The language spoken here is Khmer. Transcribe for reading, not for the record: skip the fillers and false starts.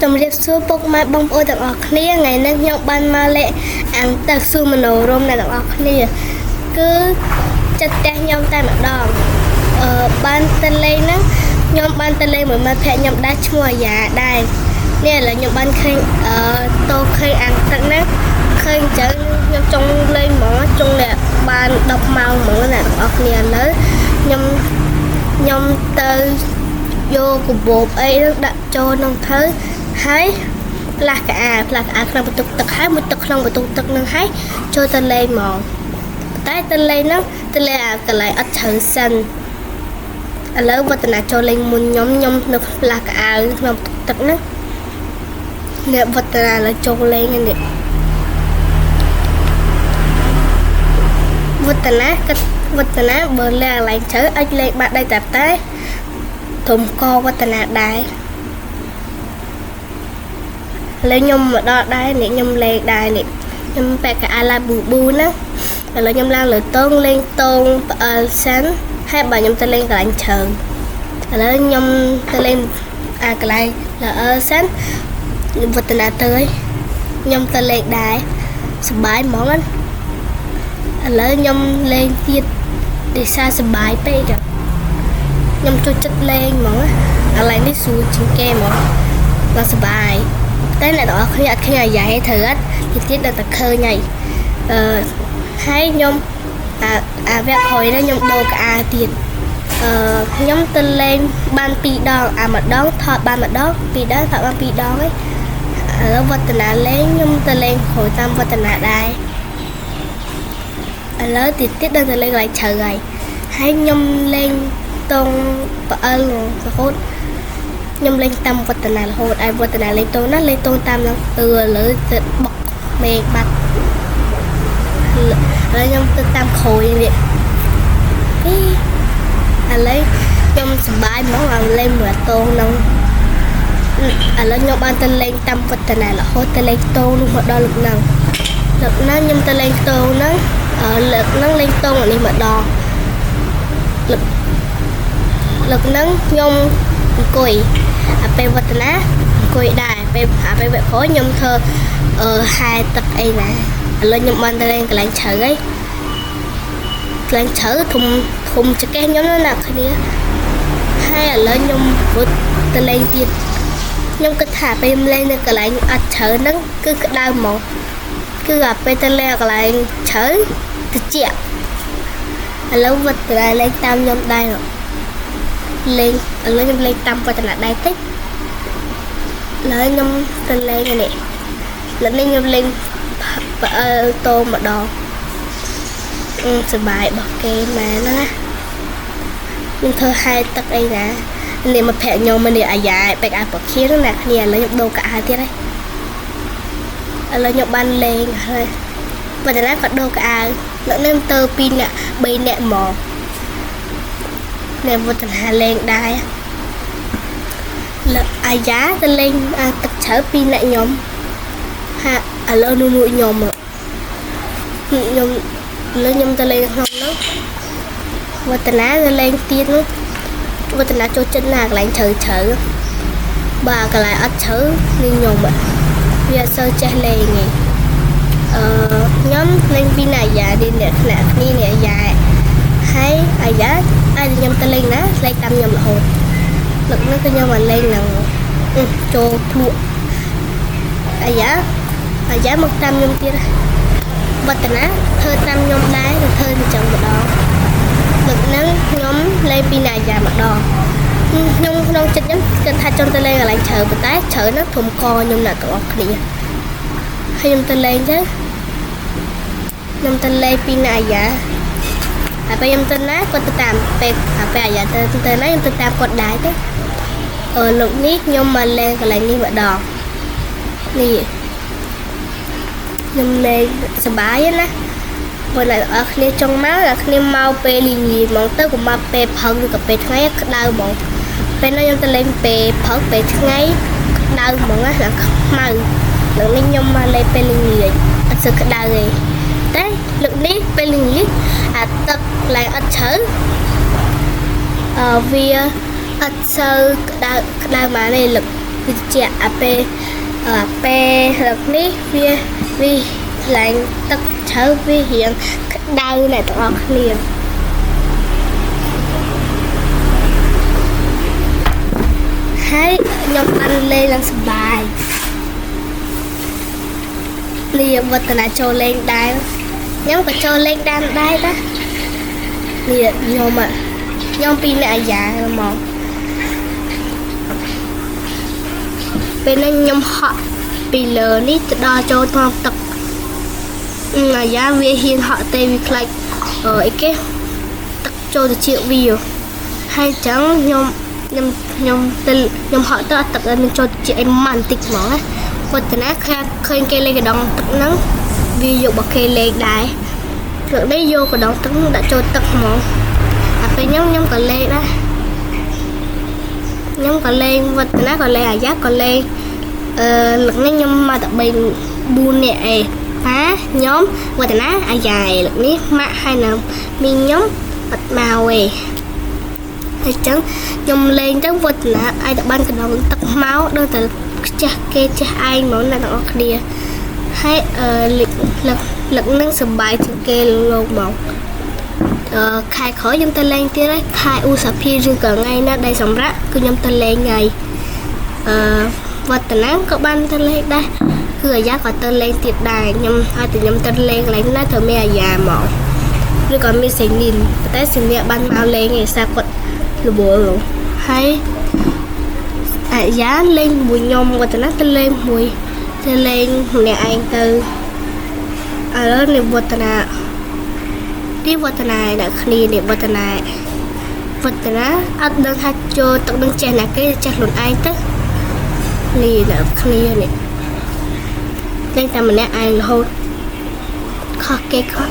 ជំរាបសួរពុកម៉ែបងប្អូនទាំងអស់គ្នាថ្ងៃនេះខ្ញុំបានមកលេខអានទឹកសួរមនោរមអ្នកទាំងអស់គ្នាគឺចិត្តផ្ទះខ្ញុំតែម្ដងបានទៅលេងហ្នឹងខ្ញុំបានទៅលេងមួយមិត្តភក្តិខ្ញុំដែរឈ្មោះអាយ៉ាដែរនេះឥឡូវខ្ញុំបានឃើញតោឃើញអានទឹកហ្នឹងឃើញអញ្ចឹងខ្ញុំចង់លេងហ្មងចង់លេងបាន10ម៉ោងហ្មងអ្នកទាំងអស់គ្នាឥឡូវខ្ញុំទៅយកកាបូបអីដាក់ចូលក្នុងទៅហើយផ្លាស់ក្អាក្នុងបន្ទប់ទឹកហើយមួយទឹកក្នុងបន្ទប់ទឹកនឹងហើយចូលទៅលេងហ្មងតែទៅលេងហ្នឹងទៅលេងកន្លែងអត់ជ្រៅសិនឥឡូវវឌ្ឍនាចូលលេងមុនខ្ញុំនៅផ្លាស់ក្អាវក្នុងបន្ទប់ទឹកហ្នឹងនេះវឌ្ឍនាឡើយចូលលេងនេះវឌ្ឍនាបើលេងកន្លែងជ្រៅអាចលេងបាក់ដែរតែធំកវឌ្ឍនាដែរលើខ្ញុំមកដល់ដែរនេះខ្ញុំលេងដែរនេះខ្ញុំពាក់កៅអៅឡាប៊ូប៊ូណាឥឡូវខ្ញុំឡើងលើតងលេងតងផ្អើលសិនហើយបើខ្ញុំទៅលេងកន្លែងជ្រៅឥឡូវខ្ញុំទៅលេងកន្លែងលើអើសិនវឌ្ឍនាទៅខ្ញុំទៅលេងដែរសប្បាយហ្មងឥឡូវខ្ញុំលេងទៀតដោយសារសប្បាយពេកខ្ញុំចូលចិត្តលេងហ្មងកន្លែងនេះស្រួលជាងគេហ្មងដល់សប្បាយតែអ្នកទាំងអស់គ្នាអត់ឃើញអាយ៉ៃត្រូវអត់ទៀតដល់តែឃើញហើយហើយខ្ញុំអាវគ្គក្រោយនេះខ្ញុំដូរកៅអៅទៀតខ្ញុំទៅលេងបាន2ដងម្ដងថតបានម្ដង2ដងថតបាន2ដងហើយឥឡូវវឌ្ឍនាលេងខ្ញុំទៅលេងក្រោយតាមវឌ្ឍនាដែរឥឡូវទៀតដល់ទៅលេងកន្លែងជ្រៅហើយខ្ញុំលេងតងផ្អើលរហូតខ្ញុំលេងតាមវឌ្ឍនារហូតហើយវឌ្ឍនាលេងតងណាលេងតងតាមឡើងឥឡូវទៅបុកមេបាត់ឥឡូវខ្ញុំទៅតាមក្រួយនេះឥឡូវខ្ញុំសប្បាយហ្មងឲ្យលេងមើលតងហ្នឹងឥឡូវខ្ញុំបានទៅលេងតាមវឌ្ឍនារហូតទៅលេងតងនោះមកដល់លើកហ្នឹងខ្ញុំទៅលេងតងហ្នឹងលើកហ្នឹងលេងតងនេះម្ដងលើកហ្នឹងខ្ញុំអង្គុយពេលវឌ្ឍនាអង្គុយដែរពេលវគ្គក្រោយខ្ញុំធ្វើហែទឹកអីណាឥឡូវខ្ញុំបានទៅលេងកន្លែងជ្រៅហើយកន្លែងជ្រៅធំចកេះខ្ញុំណាគ្នាហើយឥឡូវខ្ញុំទៅលេងទៀតខ្ញុំគិតថាពេលលេងនៅកន្លែងអត់ជ្រៅហ្នឹងគឺក្តៅហ្មងគឺពេលទៅលេងកន្លែងជ្រៅត្រជាក់ឥឡូវវឌ្ឍនាលេងតាមខ្ញុំដែរលេងឥឡូវខ្ញុំលេងតាមវឌ្ឍនាដែរតិចឥឡូវខ្ញុំទៅលេងនេះឥឡូវនេះខ្ញុំលេងផ្អើលតោម្ដងសប្បាយរបស់គេមែនណាខ្ញុំធ្វើហែទឹកអីណានេះមកភ័ក្រខ្ញុំនេះអាយ៉ាបែកអាប្រខៀនណាគ្នាឥឡូវខ្ញុំដូរកៅអៅទៀតហើយឥឡូវខ្ញុំបានលេងហើយវឌ្ឍនាក៏ដូរកៅអៅលើកនេះទៅ2នាក់3នាក់មកអ្នកវឌ្ឍនាលេងដែរលើអាយ៉ាទៅលេងទឹកជ្រៅ2នាក់ខ្ញុំហាឥឡូវនោះខ្ញុំទៅលេងក្នុងនោះវឌ្ឍនាទៅលេងទៀតនោះវឌ្ឍនាចូលចិត្តណាកន្លែងជ្រៅបើកន្លែងអត់ជ្រៅនេះខ្ញុំវាអត់សូវចេះលេងទេខ្ញុំលេងពីណាយ៉ានេះអ្នកខ្លះគ្នានេះអាយ៉ាហើយអាយ៉ាអាចខ្ញុំទៅលេងណាលេងតាមខ្ញុំរហូតលើកនេះគឺខ្ញុំមកលេងនឹងចូលភ្លក់អាយ៉ាមកតាមខ្ញុំទៀតវឌ្ឍនាធ្វើតាមខ្ញុំដែរទៅធ្វើអញ្ចឹងម្ដងលើកហ្នឹងខ្ញុំលេងពីណាយ៉ាម្ដងខ្ញុំក្នុងចិត្តខ្ញុំគិតថាចង់ទៅលេងកន្លែងជ្រៅប៉ុន្តែជ្រៅហ្នឹងធំកខ្ញុំណាស់ទាំងអស់គ្នាហើយខ្ញុំទៅលេងទៅខ្ញុំទៅលេងពីណាយ៉ាហើយពេលខ្ញុំទៅណាគាត់ទៅតាមពេលអាយ៉ាទៅណាខ្ញុំទៅតាមគាត់ដែរទៅលោកនេះខ្ញុំមកលេងកន្លែងនេះម្ដងនេះខ្ញុំលេងសប្បាយណាបើអ្នកនរគ្នាចង់មកអ្នកគ្នាមកពេលល្ងាចហ្មងទៅកុំមកពេលព្រឹកឬក៏ពេលថ្ងៃក្តៅហ្មងពេលនោះខ្ញុំទៅលេងពេលព្រឹកពេលថ្ងៃក្តៅហ្មងណាខ្មៅលើកនេះខ្ញុំមកលេងពេលល្ងាចអត់សូវក្តៅទេតែលើកនេះពេលល្ងាចទឹកឡើងអត់ជ្រៅវាអត់សូវក្តៅមកទេលើក វាជាអាពេលរកនេះវាឡើងទឹកជ្រៅវារៀងក្តៅអ្នកទាំងអស់គ្នាហើយខ្ញុំបានលេងឡើងសប្បាយនេះវឌ្ឍនាចូលលេងដែរខ្ញុំក៏ចូលលេងដែរណានេះខ្ញុំពីរអ្នកអាយ៉ាមកពេលនេះខ្ញុំហក់ពីលើនេះទៅដល់ចូលក្នុងទឹកអាយ៉ាវាហ៊ានហក់ទេវាខ្លាចអីគេទឹកចូលទៅជាវាហើយចឹងខ្ញុំហក់ទៅទឹកនឹងចូលទៅជាអីម៉ាន់តិចហ្មងណាវឌ្ឍនាឃើញគេលេងកណ្ដងទឹកហ្នឹងវាយករបស់គេលេងដែរព្រឹកនេះយកកណ្ដងទឹកដាក់ចូលទឹកហ្មងតែពេលខ្ញុំក៏លេងដែរខ្ញុំក៏លេងវឌ្ឍនាក៏លេងអាយ៉ាក៏លេងលឹកនេះខ្ញុំមកតែ3 4នាក់ឯងប៉ាខ្ញុំវឌ្ឍនាអាយ៉ាឯងលឹកនេះម៉ាក់ហើយនឹងមីងខ្ញុំអត់មកឯងហើយចឹងខ្ញុំលេងទៅវឌ្ឍនាអាចតែបានកណ្ដងទឹកមកដល់តែចេះគេចេះឯងហ្មងអ្នកទាំងអស់គ្នាហើយលឹកនឹងសប្បាយជាងគេលោកមកខែក្រោយខ្ញុំទៅលេងទៀតហើយខែឧសភាឬក៏ថ្ងៃណាដែលសម្រាប់គឺខ្ញុំទៅលេងថ្ងៃវឌ្ឍនាក៏បានទៅលេងដែរគឺអាយ៉ាក៏ទៅលេងទៀតដែរខ្ញុំឲ្យតែខ្ញុំទៅលេងកន្លែងណាត្រូវមានអាយ៉ាមកឬក៏មានសេនីនតែសេនីនបានមកលេងឯសារគាត់រវល់ហើយអាយ៉ាលេងមួយខ្ញុំវឌ្ឍនាទៅលេងមួយទៅលេងម្នាក់ឯងទៅឥឡូវនេះវឌ្ឍនាអ្នកគ្នានេះវឌ្ឍនាអត់ដឹងថាចូលទឹកនឹងចេះណាគេចេះខ្លួនឯងទៅនេះអ្នកគ្នានេះលេងតែម្នាក់ឯងរហូតខុសគេខុស